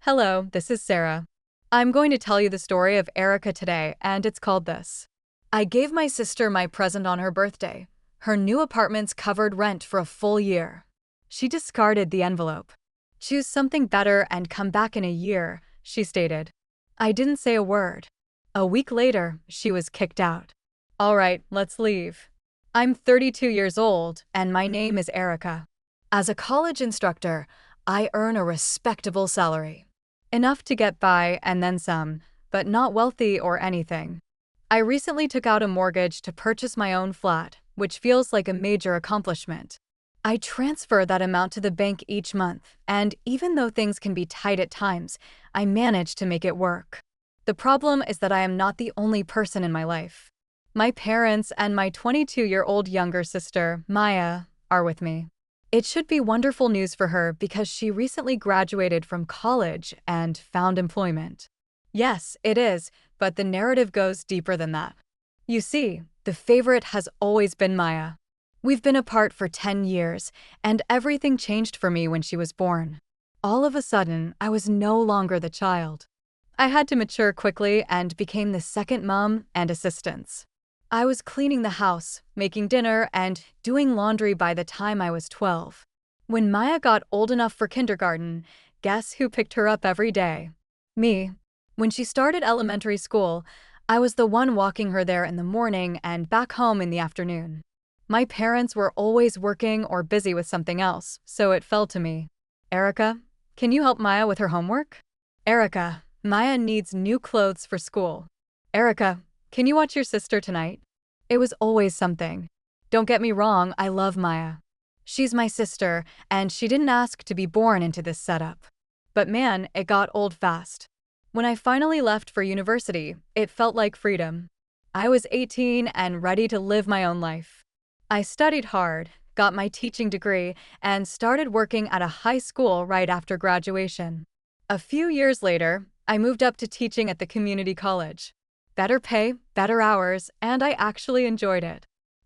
Hello, this is Sarah. I'm going to tell you the story of Erica today, and it's called this. I gave my sister my present on her birthday. Her new apartment's covered rent for a full year. She discarded the envelope. Choose something better and come back in a year, she stated. I didn't say a word. A week later, she was kicked out. All right, let's leave. I'm 32 years old, and my name is Erica. As a college instructor, I earn a respectable salary. Enough to get by and then some, but not wealthy or anything. I recently took out a mortgage to purchase my own flat, which feels like a major accomplishment. I transfer that amount to the bank each month, and even though things can be tight at times, I manage to make it work. The problem is that I am not the only person in my life. My parents and my 22-year-old younger sister, Maya, are with me. It should be wonderful news for her because she recently graduated from college and found employment. Yes, it is, but the narrative goes deeper than that. You see, the favorite has always been Maya. We've been apart for 10 years, and everything changed for me when she was born. All of a sudden, I was no longer the child. I had to mature quickly and became the second mom and assistants. I was cleaning the house, making dinner, and doing laundry by the time I was 12. When Maya got old enough for kindergarten, guess who picked her up every day? Me. When she started elementary school, I was the one walking her there in the morning and back home in the afternoon. My parents were always working or busy with something else, so it fell to me. Erica, can you help Maya with her homework? Erica, Maya needs new clothes for school. Erica, can you watch your sister tonight? It was always something. Don't get me wrong, I love Maya. She's my sister, and she didn't ask to be born into this setup. But man, it got old fast. When I finally left for university, it felt like freedom. I was 18 and ready to live my own life. I studied hard, got my teaching degree, and started working at a high school right after graduation. A few years later, I moved up to teaching at the community college. Better pay, better hours, and I actually enjoyed it.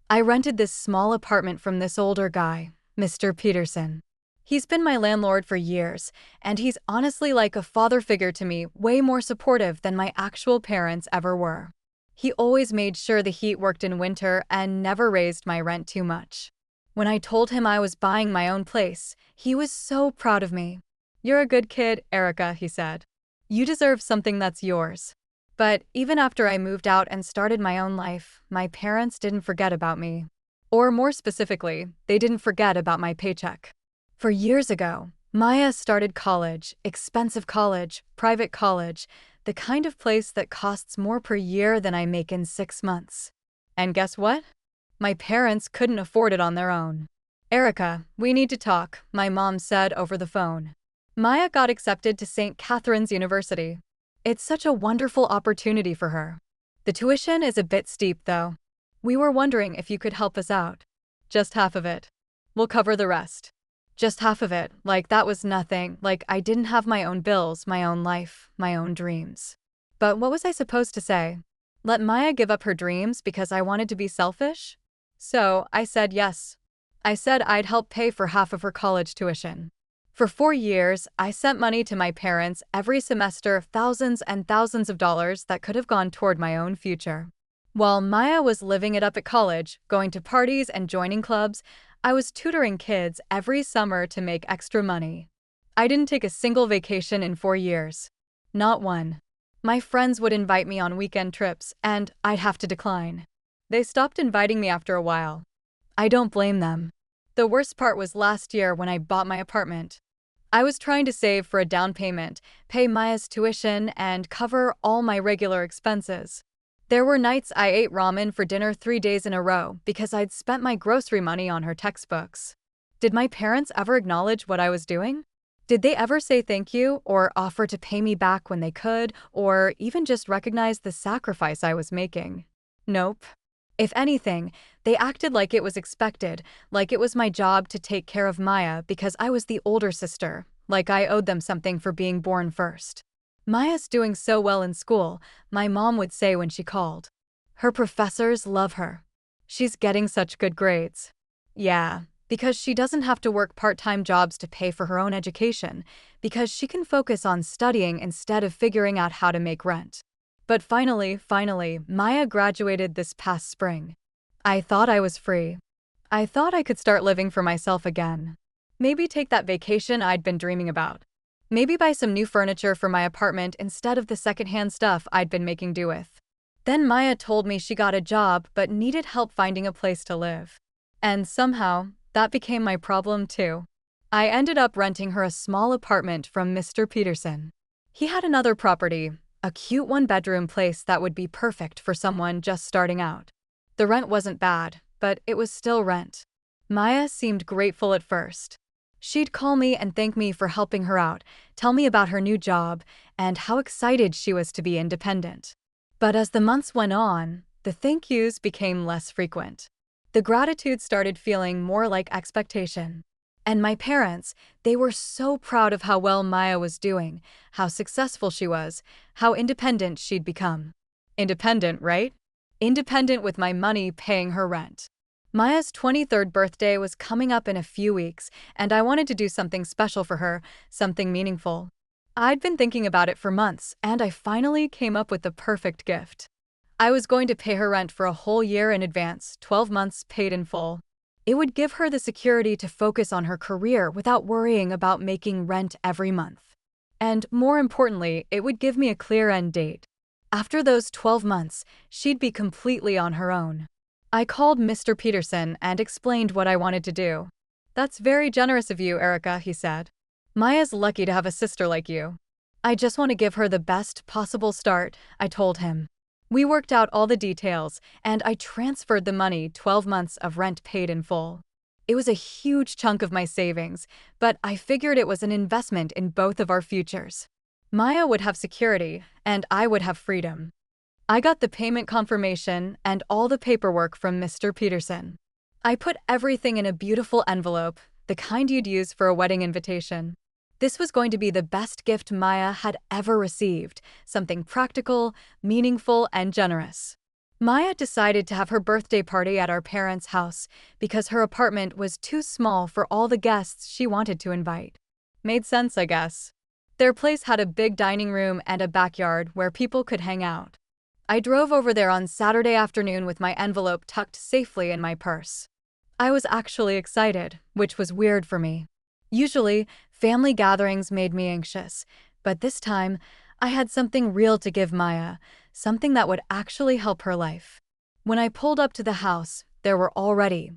I rented this small apartment from this older guy, Mr. Peterson. He's been my landlord for years, and he's honestly like a father figure to me, way more supportive than my actual parents ever were. He always made sure the heat worked in winter and never raised my rent too much. When I told him I was buying my own place, he was so proud of me. "You're a good kid, Erica," he said. "You deserve something that's yours." But even after I moved out and started my own life, my parents didn't forget about me. Or more specifically, they didn't forget about my paycheck. For years ago, Maya started college, expensive college, private college, the kind of place that costs more per year than I make in 6 months. And guess what? My parents couldn't afford it on their own. "Erica, we need to talk," my mom said over the phone. Maya got accepted to St. Catherine's University. It's such a wonderful opportunity for her. The tuition is a bit steep, though. We were wondering if you could help us out. Just half of it. We'll cover the rest. Just half of it, like that was nothing, like I didn't have my own bills, my own life, my own dreams. But what was I supposed to say? Let Maya give up her dreams because I wanted to be selfish? So I said yes. I said I'd help pay for half of her college tuition. For 4 years, I sent money to my parents every semester, thousands and thousands of dollars that could have gone toward my own future. While Maya was living it up at college, going to parties and joining clubs, I was tutoring kids every summer to make extra money. I didn't take a single vacation in 4 years. Not one. My friends would invite me on weekend trips, and I'd have to decline. They stopped inviting me after a while. I don't blame them. The worst part was last year when I bought my apartment. I was trying to save for a down payment, pay Maya's tuition, and cover all my regular expenses. There were nights I ate ramen for dinner 3 days in a row because I'd spent my grocery money on her textbooks. Did my parents ever acknowledge what I was doing? Did they ever say thank you or offer to pay me back when they could, or even just recognize the sacrifice I was making? Nope. If anything, they acted like it was expected, like it was my job to take care of Maya because I was the older sister, like I owed them something for being born first. "Maya's doing so well in school," my mom would say when she called. "Her professors love her. She's getting such good grades." Yeah, because she doesn't have to work part-time jobs to pay for her own education, because she can focus on studying instead of figuring out how to make rent. But finally, Maya graduated this past spring. I thought I was free. I thought I could start living for myself again. Maybe take that vacation I'd been dreaming about. Maybe buy some new furniture for my apartment instead of the secondhand stuff I'd been making do with. Then Maya told me she got a job but needed help finding a place to live. And somehow, that became my problem too. I ended up renting her a small apartment from Mr. Peterson. He had another property, a cute one-bedroom place that would be perfect for someone just starting out. The rent wasn't bad, but it was still rent. Maya seemed grateful at first. She'd call me and thank me for helping her out, tell me about her new job, and how excited she was to be independent. But as the months went on, the thank yous became less frequent. The gratitude started feeling more like expectation. And my parents, they were so proud of how well Maya was doing, how successful she was, how independent she'd become. Independent, right? Independent with my money paying her rent. Maya's 23rd birthday was coming up in a few weeks, and I wanted to do something special for her, something meaningful. I'd been thinking about it for months, and I finally came up with the perfect gift. I was going to pay her rent for a whole year in advance, 12 months paid in full. It would give her the security to focus on her career without worrying about making rent every month. And more importantly, it would give me a clear end date. After those 12 months, she'd be completely on her own. I called Mr. Peterson and explained what I wanted to do. "That's very generous of you, Erica," he said. "Maya's lucky to have a sister like you." "I just want to give her the best possible start," I told him. We worked out all the details, and I transferred the money, 12 months of rent paid in full. It was a huge chunk of my savings, but I figured it was an investment in both of our futures. Maya would have security, and I would have freedom. I got the payment confirmation and all the paperwork from Mr. Peterson. I put everything in a beautiful envelope, the kind you'd use for a wedding invitation. This was going to be the best gift Maya had ever received, something practical, meaningful, and generous. Maya decided to have her birthday party at our parents' house because her apartment was too small for all the guests she wanted to invite. Made sense, I guess. Their place had a big dining room and a backyard where people could hang out. I drove over there on Saturday afternoon with my envelope tucked safely in my purse. I was actually excited, which was weird for me. Usually, family gatherings made me anxious, but this time, I had something real to give Maya, something that would actually help her life. When I pulled up to the house, there were already,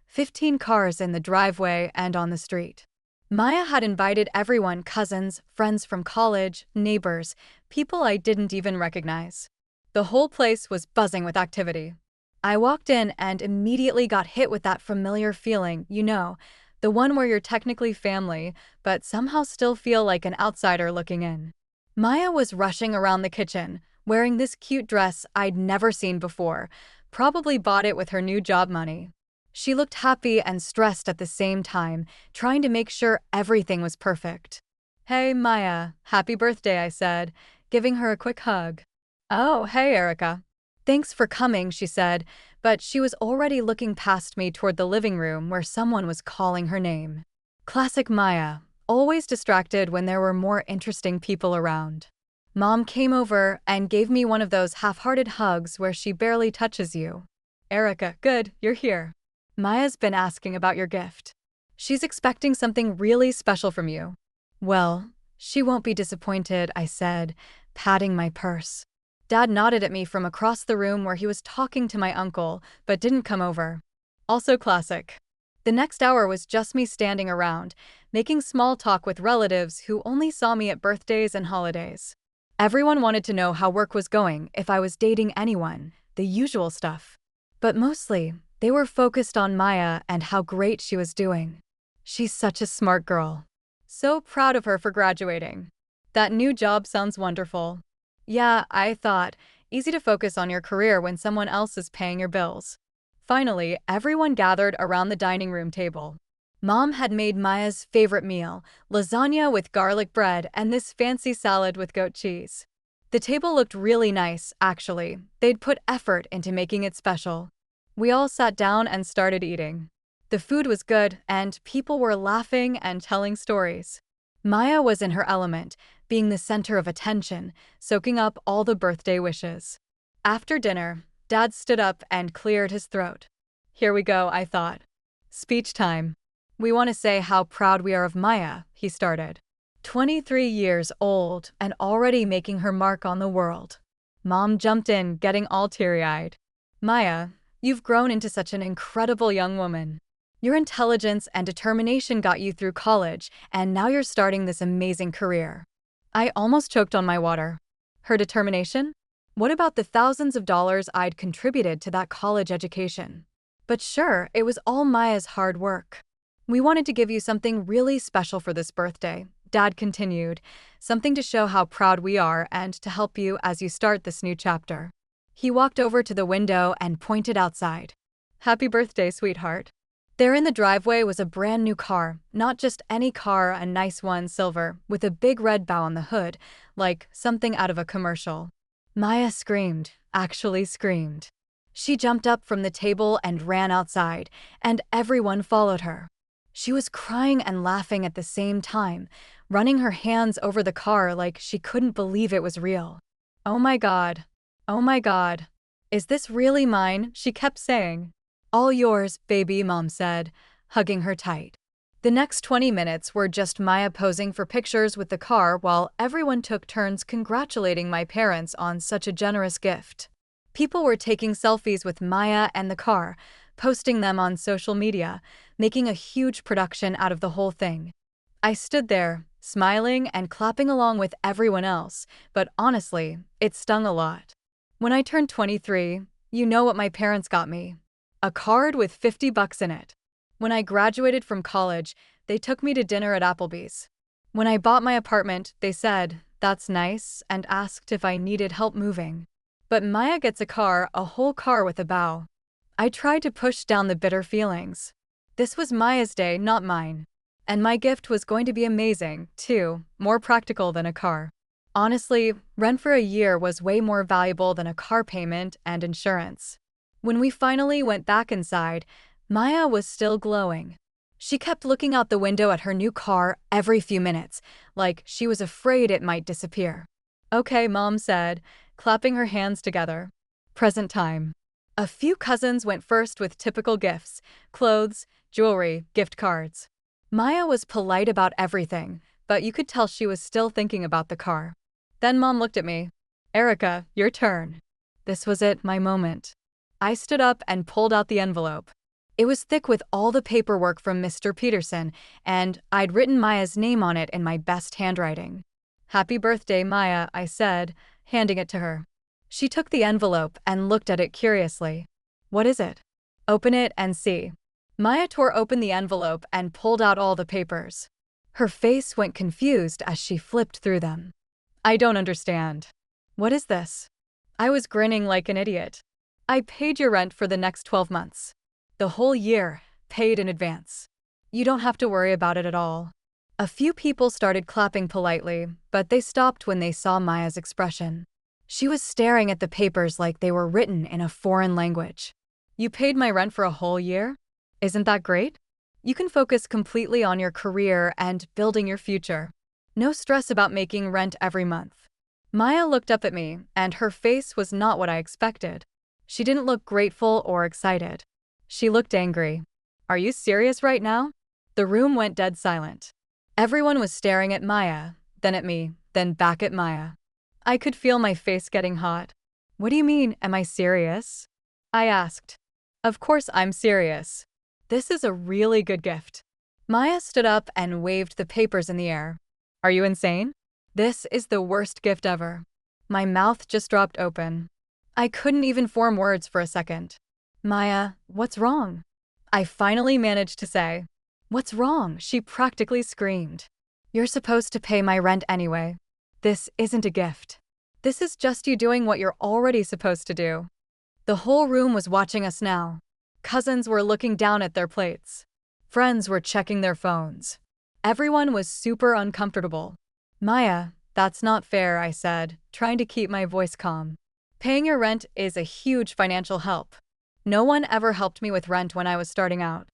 15 cars in the driveway and on the street. Maya had invited everyone, cousins, friends from college, neighbors, people I didn't even recognize. The whole place was buzzing with activity. I walked in and immediately got hit with that familiar feeling, the one where you're technically family, but somehow still feel like an outsider looking in. Maya was rushing around the kitchen, wearing this cute dress I'd never seen before, probably bought it with her new job money. She looked happy and stressed at the same time, trying to make sure everything was perfect. "Hey, Maya, happy birthday," I said, giving her a quick hug. "Oh, hey, Erica." "Thanks for coming," she said, but she was already looking past me toward the living room where someone was calling her name. Classic Maya, always distracted when there were more interesting people around. Mom came over and gave me one of those half-hearted hugs where she barely touches you. "Erica, good, you're here. Maya's been asking about your gift. She's expecting something really special from you." "Well, she won't be disappointed," I said, patting my purse. Dad nodded at me from across the room where he was talking to my uncle, but didn't come over. Also classic. The next hour was just me standing around, making small talk with relatives who only saw me at birthdays and holidays. Everyone wanted to know how work was going, if I was dating anyone, the usual stuff. But mostly, they were focused on Maya and how great she was doing. She's such a smart girl. So proud of her for graduating. That new job sounds wonderful. Yeah, I thought, easy to focus on your career when someone else is paying your bills. Finally, everyone gathered around the dining room table. Mom had made Maya's favorite meal, lasagna with garlic bread and this fancy salad with goat cheese. The table looked really nice, actually. They'd put effort into making it special. We all sat down and started eating. The food was good, and people were laughing and telling stories. Maya was in her element, being the center of attention, soaking up all the birthday wishes. After dinner, Dad stood up and cleared his throat. Here we go, I thought. Speech time. We want to say how proud we are of Maya, he started. 23 years old and already making her mark on the world. Mom jumped in, getting all teary-eyed. Maya, you've grown into such an incredible young woman. Your intelligence and determination got you through college, and now you're starting this amazing career. I almost choked on my water. Her determination? What about the thousands of dollars I'd contributed to that college education? But sure, it was all Maya's hard work. We wanted to give you something really special for this birthday, Dad continued, something to show how proud we are and to help you as you start this new chapter. He walked over to the window and pointed outside. Happy birthday, sweetheart. There in the driveway was a brand new car, not just any car, a nice one, silver, with a big red bow on the hood, like something out of a commercial. Maya screamed, actually screamed. She jumped up from the table and ran outside, and everyone followed her. She was crying and laughing at the same time, running her hands over the car like she couldn't believe it was real. Oh my God. Oh my God. Is this really mine? She kept saying. All yours, baby, Mom said, hugging her tight. The next 20 minutes were just Maya posing for pictures with the car while everyone took turns congratulating my parents on such a generous gift. People were taking selfies with Maya and the car, posting them on social media, making a huge production out of the whole thing. I stood there, smiling and clapping along with everyone else, but honestly, it stung a lot. When I turned 23, you know what my parents got me? A card with $50 in it. When I graduated from college, they took me to dinner at Applebee's. When I bought my apartment, they said, "That's nice," and asked if I needed help moving. But Maya gets a car, a whole car with a bow. I tried to push down the bitter feelings. This was Maya's day, not mine. And my gift was going to be amazing, too, more practical than a car. Honestly, rent for a year was way more valuable than a car payment and insurance. When we finally went back inside, Maya was still glowing. She kept looking out the window at her new car every few minutes, like she was afraid it might disappear. Okay, Mom said, clapping her hands together. Present time. A few cousins went first with typical gifts, clothes, jewelry, gift cards. Maya was polite about everything, but you could tell she was still thinking about the car. Then Mom looked at me. Erica, your turn. This was it, my moment. I stood up and pulled out the envelope. It was thick with all the paperwork from Mr. Peterson, and I'd written Maya's name on it in my best handwriting. Happy birthday, Maya, I said, handing it to her. She took the envelope and looked at it curiously. What is it? Open it and see. Maya tore open the envelope and pulled out all the papers. Her face went confused as she flipped through them. I don't understand. What is this? I was grinning like an idiot. I paid your rent for the next 12 months. The whole year, paid in advance. You don't have to worry about it at all. A few people started clapping politely, but they stopped when they saw Maya's expression. She was staring at the papers like they were written in a foreign language. You paid my rent for a whole year? Isn't that great? You can focus completely on your career and building your future. No stress about making rent every month. Maya looked up at me, and her face was not what I expected. She didn't look grateful or excited. She looked angry. Are you serious right now? The room went dead silent. Everyone was staring at Maya, then at me, then back at Maya. I could feel my face getting hot. What do you mean, am I serious? I asked. Of course I'm serious. This is a really good gift. Maya stood up and waved the papers in the air. Are you insane? This is the worst gift ever. My mouth just dropped open. I couldn't even form words for a second. Maya, what's wrong? I finally managed to say. What's wrong? She practically screamed. You're supposed to pay my rent anyway. This isn't a gift. This is just you doing what you're already supposed to do. The whole room was watching us now. Cousins were looking down at their plates. Friends were checking their phones. Everyone was super uncomfortable. Maya, that's not fair, I said, trying to keep my voice calm. Paying your rent is a huge financial help. No one ever helped me with rent when I was starting out.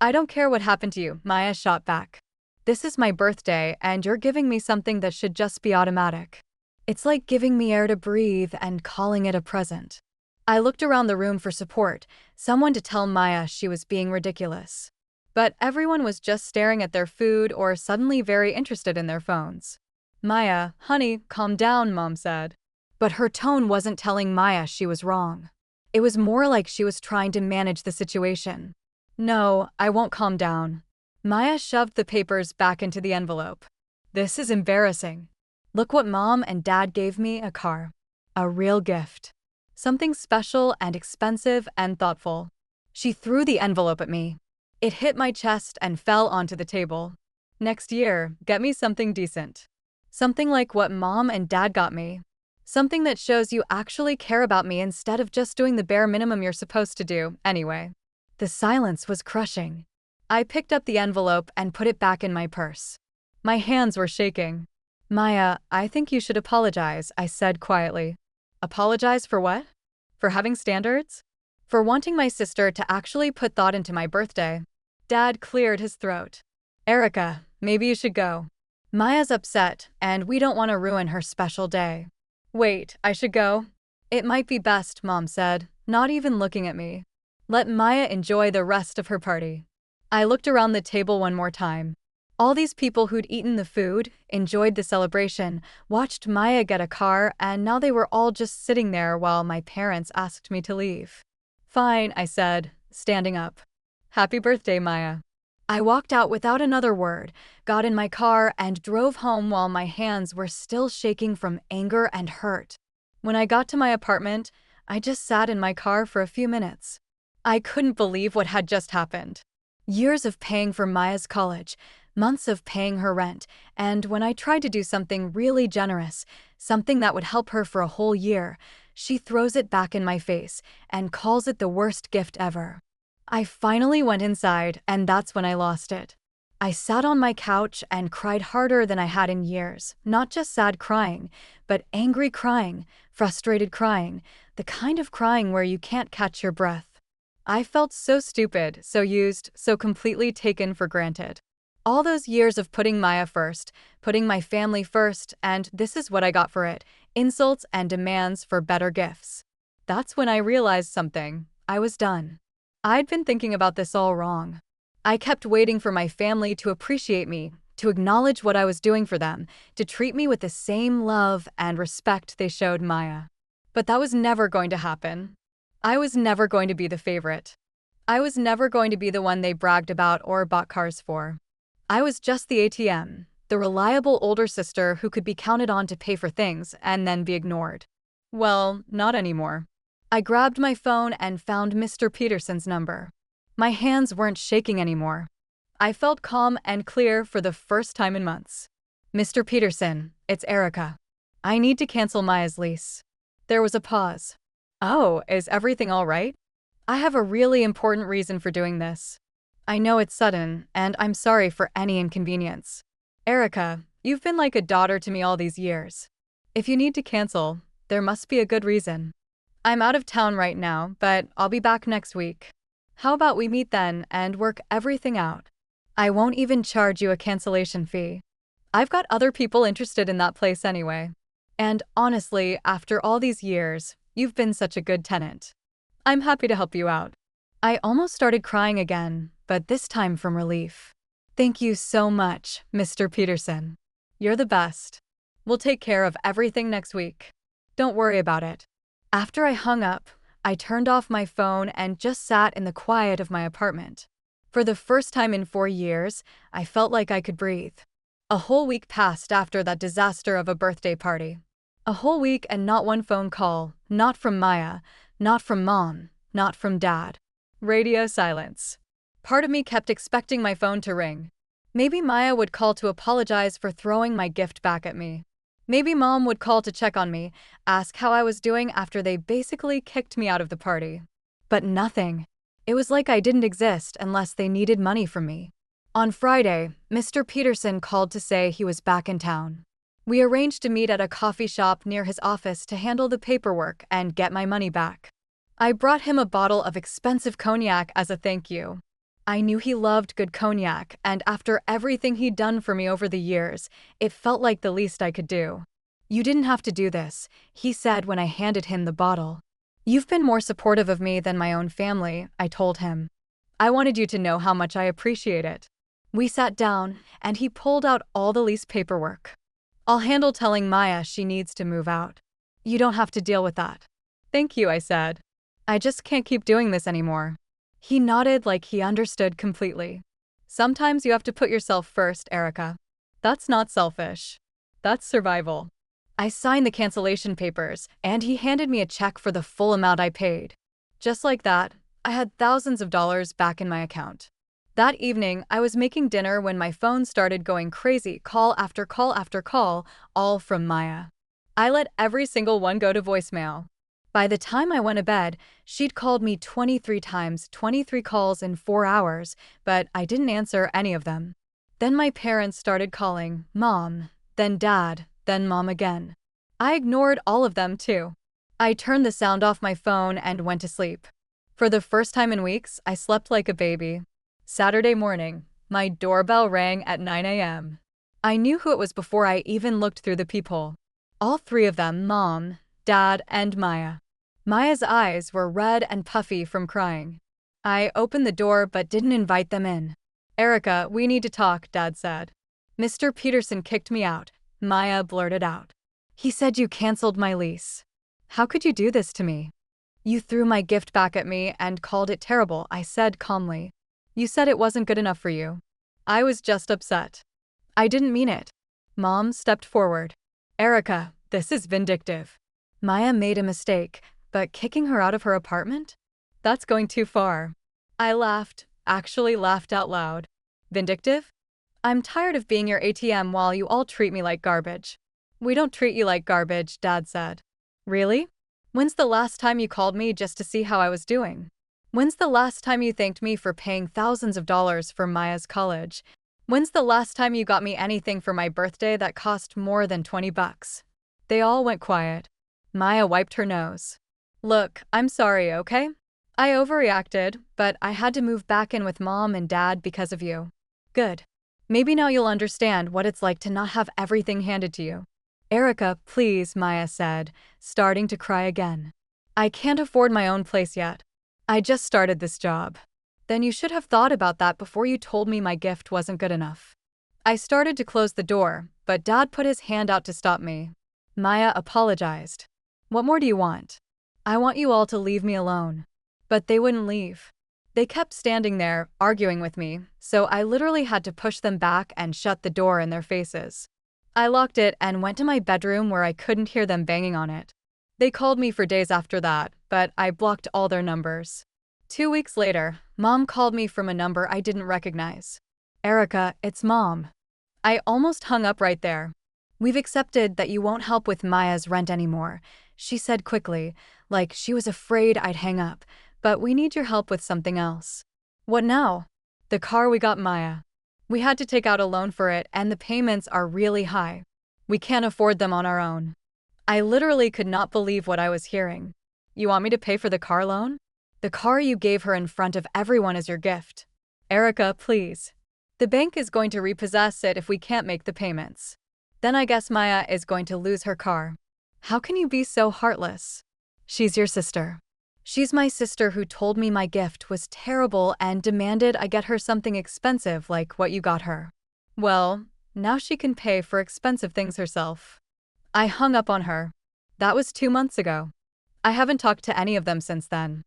I don't care what happened to you, Maya shot back. This is my birthday, and you're giving me something that should just be automatic. It's like giving me air to breathe and calling it a present. I looked around the room for support, someone to tell Maya she was being ridiculous. But everyone was just staring at their food or suddenly very interested in their phones. Maya, honey, calm down, Mom said. But her tone wasn't telling Maya she was wrong. It was more like she was trying to manage the situation. No, I won't calm down. Maya shoved the papers back into the envelope. This is embarrassing. Look what Mom and Dad gave me, a car. A real gift. Something special and expensive and thoughtful. She threw the envelope at me. It hit my chest and fell onto the table. Next year, get me something decent. Something like what Mom and Dad got me. Something that shows you actually care about me instead of just doing the bare minimum you're supposed to do, anyway. The silence was crushing. I picked up the envelope and put it back in my purse. My hands were shaking. Maya, I think you should apologize, I said quietly. Apologize for what? For having standards? For wanting my sister to actually put thought into my birthday. Dad cleared his throat. Erica, maybe you should go. Maya's upset, and we don't want to ruin her special day. Wait, I should go? It might be best, Mom said, not even looking at me. Let Maya enjoy the rest of her party. I looked around the table one more time. All these people who'd eaten the food, enjoyed the celebration, watched Maya get a car, and now they were all just sitting there while my parents asked me to leave. Fine, I said, standing up. Happy birthday, Maya. I walked out without another word, got in my car, and drove home while my hands were still shaking from anger and hurt. When I got to my apartment, I just sat in my car for a few minutes. I couldn't believe what had just happened. Years of paying for Maya's college, months of paying her rent, and when I tried to do something really generous, something that would help her for a whole year, she throws it back in my face and calls it the worst gift ever. I finally went inside, and that's when I lost it. I sat on my couch and cried harder than I had in years, not just sad crying, but angry crying, frustrated crying, the kind of crying where you can't catch your breath. I felt so stupid, so used, so completely taken for granted. All those years of putting Maya first, putting my family first, and this is what I got for it, insults and demands for better gifts. That's when I realized something. I was done. I'd been thinking about this all wrong. I kept waiting for my family to appreciate me, to acknowledge what I was doing for them, to treat me with the same love and respect they showed Maya. But that was never going to happen. I was never going to be the favorite. I was never going to be the one they bragged about or bought cars for. I was just the ATM, the reliable older sister who could be counted on to pay for things and then be ignored. Well, not anymore. I grabbed my phone and found Mr. Peterson's number. My hands weren't shaking anymore. I felt calm and clear for the first time in months. Mr. Peterson, it's Erica. I need to cancel Maya's lease. There was a pause. Oh, is everything all right? I have a really important reason for doing this. I know it's sudden, and I'm sorry for any inconvenience. Erica, you've been like a daughter to me all these years. If you need to cancel, there must be a good reason. I'm out of town right now, but I'll be back next week. How about we meet then and work everything out? I won't even charge you a cancellation fee. I've got other people interested in that place anyway. And honestly, after all these years, you've been such a good tenant. I'm happy to help you out. I almost started crying again, but this time from relief. Thank you so much, Mr. Peterson. You're the best. We'll take care of everything next week. Don't worry about it. After I hung up, I turned off my phone and just sat in the quiet of my apartment. For the first time in 4 years, I felt like I could breathe. A whole week passed after that disaster of a birthday party. A whole week and not one phone call, not from Maya, not from Mom, not from Dad. Radio silence. Part of me kept expecting my phone to ring. Maybe Maya would call to apologize for throwing my gift back at me. Maybe Mom would call to check on me, ask how I was doing after they basically kicked me out of the party. But nothing. It was like I didn't exist unless they needed money from me. On Friday, Mr. Peterson called to say he was back in town. We arranged to meet at a coffee shop near his office to handle the paperwork and get my money back. I brought him a bottle of expensive cognac as a thank you. I knew he loved good cognac, and after everything he'd done for me over the years, it felt like the least I could do. "You didn't have to do this," he said when I handed him the bottle. "You've been more supportive of me than my own family," I told him. "I wanted you to know how much I appreciate it." We sat down, and he pulled out all the lease paperwork. "I'll handle telling Maya she needs to move out. You don't have to deal with that." "Thank you," I said. "I just can't keep doing this anymore." He nodded like he understood completely. "Sometimes you have to put yourself first, Erica. That's not selfish. That's survival." I signed the cancellation papers, and he handed me a check for the full amount I paid. Just like that, I had thousands of dollars back in my account. That evening, I was making dinner when my phone started going crazy, call after call after call, all from Maya. I let every single one go to voicemail. By the time I went to bed, she'd called me 23 times, 23 calls in 4 hours, but I didn't answer any of them. Then my parents started calling, Mom, then Dad, then Mom again. I ignored all of them too. I turned the sound off my phone and went to sleep. For the first time in weeks, I slept like a baby. Saturday morning, my doorbell rang at 9 a.m. I knew who it was before I even looked through the peephole. All three of them, Mom, Dad, and Maya. Maya's eyes were red and puffy from crying. I opened the door but didn't invite them in. "Erica, we need to talk," Dad said. "Mr. Peterson kicked me out," Maya blurted out. "He said you canceled my lease. How could you do this to me?" "You threw my gift back at me and called it terrible," I said calmly. "You said it wasn't good enough for you." "I was just upset. I didn't mean it." Mom stepped forward. "Erica, this is vindictive. Maya made a mistake, but kicking her out of her apartment? That's going too far." I laughed, actually laughed out loud. "Vindictive? I'm tired of being your ATM while you all treat me like garbage." "We don't treat you like garbage," Dad said. "Really? When's the last time you called me just to see how I was doing? When's the last time you thanked me for paying thousands of dollars for Maya's college? When's the last time you got me anything for my birthday that cost more than $20? They all went quiet. Maya wiped her nose. "Look, I'm sorry, okay? I overreacted, but I had to move back in with Mom and Dad because of you." "Good. Maybe now you'll understand what it's like to not have everything handed to you." "Erica, please," Maya said, starting to cry again. "I can't afford my own place yet. I just started this job." "Then you should have thought about that before you told me my gift wasn't good enough." I started to close the door, but Dad put his hand out to stop me. Maya apologized. "What more do you want?" "I want you all to leave me alone." But they wouldn't leave. They kept standing there, arguing with me, so I literally had to push them back and shut the door in their faces. I locked it and went to my bedroom where I couldn't hear them banging on it. They called me for days after that, but I blocked all their numbers. 2 weeks later, Mom called me from a number I didn't recognize. "Erica, it's Mom." I almost hung up right there. "We've accepted that you won't help with Maya's rent anymore," she said quickly, like she was afraid I'd hang up, "but we need your help with something else." "What now?" "The car we got Maya. We had to take out a loan for it and the payments are really high. We can't afford them on our own." I literally could not believe what I was hearing. "You want me to pay for the car loan?" "The car you gave her in front of everyone is your gift." "Erica, please. The bank is going to repossess it if we can't make the payments. Then I guess Maya is going to lose her car." "How can you be so heartless?" "She's your sister." "She's my sister who told me my gift was terrible and demanded I get her something expensive like what you got her. Well, now she can pay for expensive things herself." I hung up on her. That was 2 months ago. I haven't talked to any of them since then.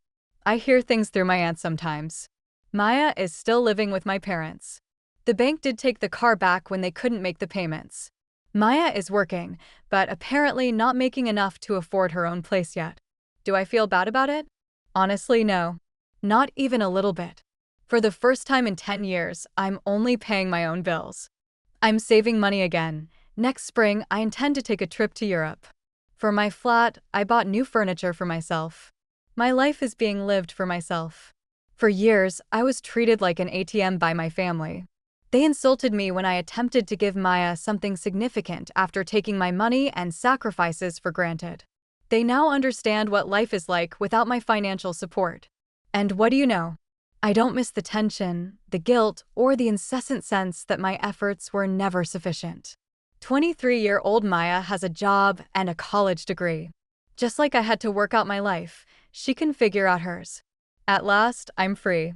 I hear things through my aunt sometimes. Maya is still living with my parents. The bank did take the car back when they couldn't make the payments. Maya is working, but apparently not making enough to afford her own place yet. Do I feel bad about it? Honestly, no. Not even a little bit. For the first time in 10 years, I'm only paying my own bills. I'm saving money again. Next spring, I intend to take a trip to Europe. For my flat, I bought new furniture for myself. My life is being lived for myself. For years, I was treated like an ATM by my family. They insulted me when I attempted to give Maya something significant after taking my money and sacrifices for granted. They now understand what life is like without my financial support. And what do you know? I don't miss the tension, the guilt, or the incessant sense that my efforts were never sufficient. 23-year-old Maya has a job and a college degree. Just like I had to work out my life, she can figure out hers. At last, I'm free.